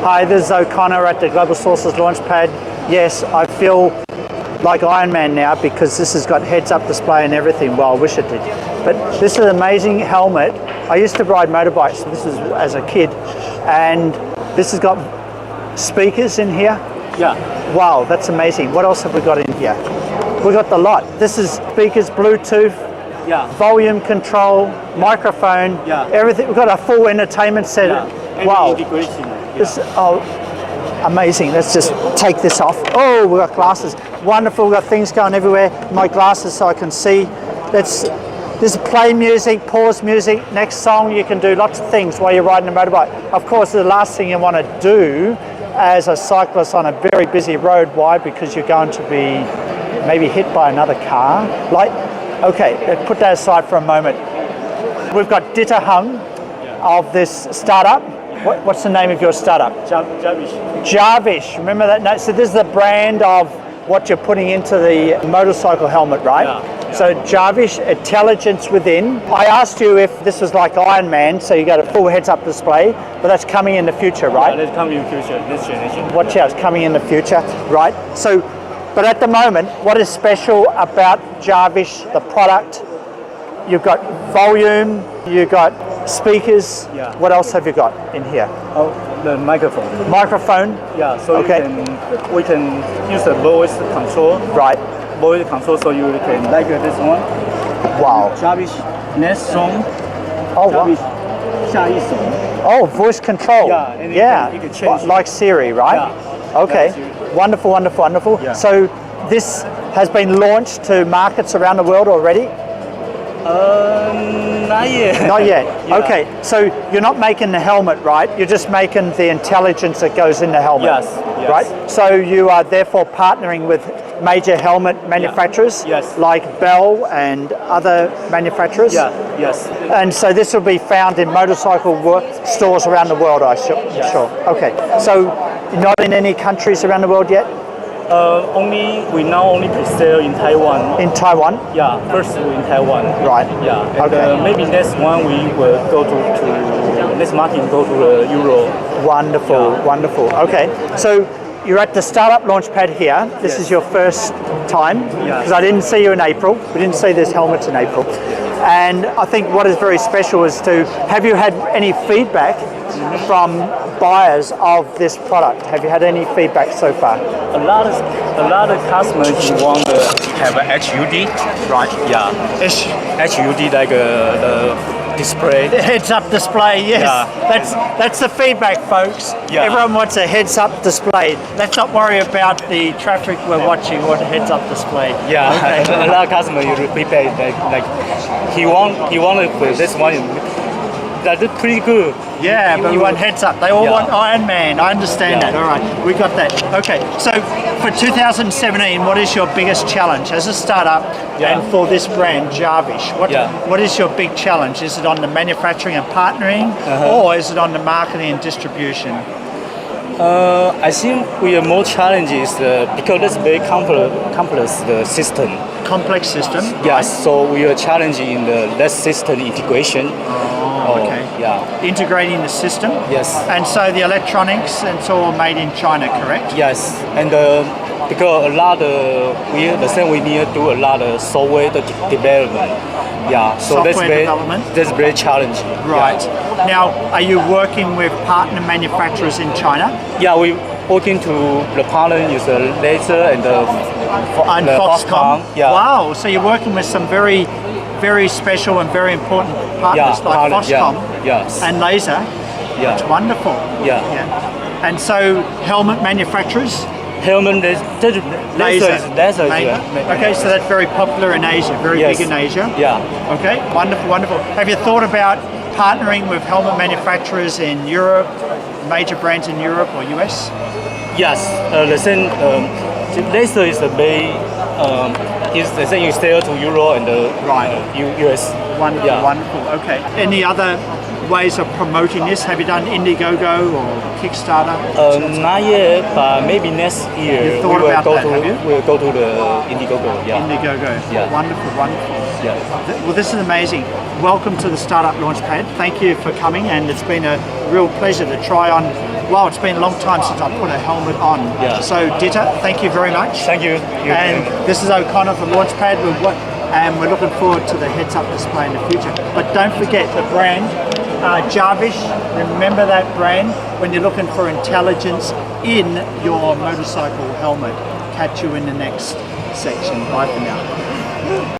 Hi, this is O'Connor at the Global Sources Launchpad. Yes, I feel like Iron Man now because this has got heads-up display and everything. Well, I wish it did. But this is an amazing helmet. I used to ride motorbikes, this is as a kid, and this has got speakers in here. Yeah. Wow, that's amazing. What else have we got in here? We got the lot. This is speakers, Bluetooth, volume control, microphone, everything. We've got a full entertainment set. Yeah. Wow. Integration. This, amazing. Let's just take this off. Oh, we've got glasses. Wonderful. We've got things going everywhere. My glasses so I can see. This is play music, pause music, next song. You can do lots of things while you're riding a motorbike. Of course, the last thing you want to do as a cyclist on a very busy road. Why? Because you're going to be maybe hit by another car. Okay, put that aside for a moment. We've got Dieter Hung of this startup. What's the name of your startup? Jarvish. Jarvish, remember that name? So this is the brand of what you're putting into the motorcycle helmet, right? Yeah. So Jarvish, intelligence within. I asked you if this was like Iron Man, so you got a full heads-up display, but that's coming in the future, right? Yeah, that's coming in the future, this generation. Watch out, it's coming in the future, right? So, but at the moment, what is special about Jarvish, the product? You've got volume, you've got speakers. Yeah. What else have you got in here? Oh, the microphone. Microphone. Yeah, so we can use the voice control. Right. Voice control, so you can like this one. Wow. Jarvish, next song. Oh, wow. Jarvish, 下一首. Oh, voice control. Yeah, and you can change. Like Siri, right? Yeah. Okay. Yeah, Siri. Wonderful, wonderful, wonderful. Yeah. So this has been launched to markets around the world already? Not yet. Not yet. Yeah. Okay, so you're not making the helmet, right? You're just making the intelligence that goes in the helmet. Yes. Right? So you are therefore partnering with major helmet manufacturers like Bell and other manufacturers. Yeah. Yes. And so this will be found in motorcycle stores around the world, I'm sure. Okay. So not in any countries around the world yet? We now only pre-sale in Taiwan. In Taiwan? Yeah, first in Taiwan. Right. Yeah. And, okay. Maybe next one we will go to next market go to Euro. Wonderful, wonderful. Okay, so you're at the startup launchpad here. This is your first time because I didn't see you in April. We didn't see this helmet in April. And I think what is very special is have you had any feedback from buyers of this product? Have you had any feedback so far? A lot of customers want to have a HUD. Right. Yeah. HUD like the display. Heads-up display, yes. Yeah. That's the feedback, folks. Yeah. Everyone wants a heads-up display. Let's not worry about the traffic we're watching. We want a heads-up display. Yeah. Okay. A lot of customers you prepare like he wanted for this one. That's pretty good. Yeah, but you want heads up. They all want Iron Man. I understand that. All right, we got that. Okay, so for 2017, what is your biggest challenge as a startup and for this brand, Jarvish? What is your big challenge? Is it on the manufacturing and partnering, or is it on the marketing and distribution? I think we are more challenges because it's very complex the system. Complex system. Yes, so we are challenging in the system integration. Okay. Yeah. Integrating the system. Yes. And so the electronics, it's all made in China, correct? Yes, and because we need to do a lot of software development. Yeah, so that's very challenging. Right. Now, are you working with partner manufacturers in China? Yeah, we working to the partner is Laser and Foxconn. Yeah. Wow. So you're working with some very, very special and very important partners like Foxconn and Laser. Yeah. That's wonderful. Yeah. And so helmet manufacturers? Helmet Laser. Okay, so that's very popular in Asia, very big in Asia. Yeah. Okay, wonderful, wonderful. Have you thought about partnering with helmet manufacturers in Europe, major brands in Europe or US? Yes, Laser is the main. The thing you sell to Euro and US. Wonderful, wonderful. Okay. Any other ways of promoting this? Have you done Indiegogo or Kickstarter? Not yet, but maybe next year You thought about that, have you? we will go to the Indiegogo. Yeah. Indiegogo. Yeah. Wonderful, wonderful. Yeah. Well, this is amazing. Welcome to the Startup Launchpad. Thank you for coming, and it's been a real pleasure to try on. Wow, it's been a long time since I put a helmet on. Yeah. So, Dita, thank you very much. Thank you. And this is O'Connor from Launchpad, and we're looking forward to the heads-up display in the future. But don't forget the brand, Jarvish. Remember that brand when you're looking for intelligence in your motorcycle helmet. Catch you in the next section. Bye for now.